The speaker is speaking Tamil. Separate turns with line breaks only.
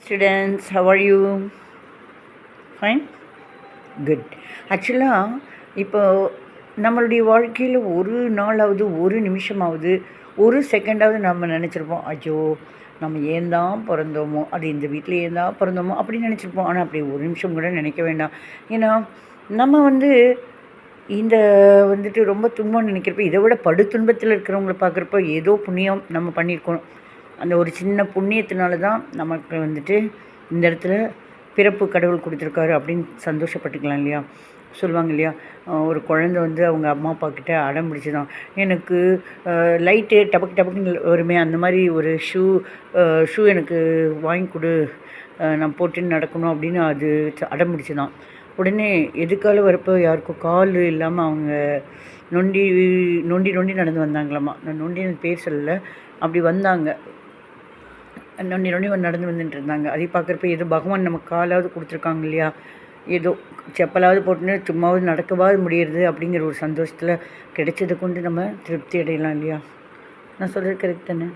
Students, how are you? Fine? Good. ஆக்சுவலாக இப்போ நம்மளுடைய வாழ்க்கையில் ஒரு நாளாவது ஒரு நிமிஷமாவது ஒரு செகண்டாவது நம்ம நினச்சிருப்போம், ஐயோ நம்ம ஏன் தான் பிறந்தோமோ, அது இந்த வீட்டில் ஏன் தான் பிறந்தோமோ அப்படின்னு நினச்சிருப்போம். ஆனால் அப்படி ஒரு நிமிஷம் கூட நினைக்க வேண்டாம். ஏன்னா நம்ம இந்த ரொம்ப துன்பம் நினைக்கிறப்ப, இதை விட படு துன்பத்தில் இருக்கிறவங்கள பார்க்குறப்ப ஏதோ புண்ணியம் நம்ம பண்ணியிருக்கோம். அந்த ஒரு சின்ன புண்ணியத்தினால தான் நமக்கு இந்த இடத்துல பிறப்பு கடவுள் கொடுத்துருக்காரு அப்படின்னு சந்தோஷப்பட்டுக்கலாம் இல்லையா? சொல்லுவாங்க இல்லையா, ஒரு குழந்தை அவங்க அம்மா அப்பா கிட்ட அடம் பிடிச்சிதான், எனக்கு லைட்டு டபக்கு டபக்குன்னு வருமே அந்த மாதிரி ஒரு ஷூ எனக்கு வாங்கி கொடு, நான் போட்டுன்னு நடக்கணும் அப்படின்னு அது அடம் பிடிச்சிதான். உடனே எதுக்கால வரப்போ யாருக்கும் கால் இல்லாமல் அவங்க நொண்டி நொண்டி நொண்டி நடந்து வந்தாங்களாம்மா. நான் நொண்டி பேர் சொல்லலை, அப்படி வந்தாங்க. நொண்டி நொண்டி நடந்து வந்துட்டு இருந்தாங்க. அதை பார்க்குறப்ப ஏதோ பகவான் நமக்கு காலாவது கொடுத்துருக்காங்க இல்லையா, ஏதோ செப்பலாவது போட்டுன்னு சும்மாவது நடக்கவாது முடியறது அப்படிங்கிற ஒரு சந்தோஷத்தில் கிடைச்சதை கொண்டு நம்ம திருப்தி அடையலாம் இல்லையா? நான் சொல்கிறது கரெக்ட் தானே?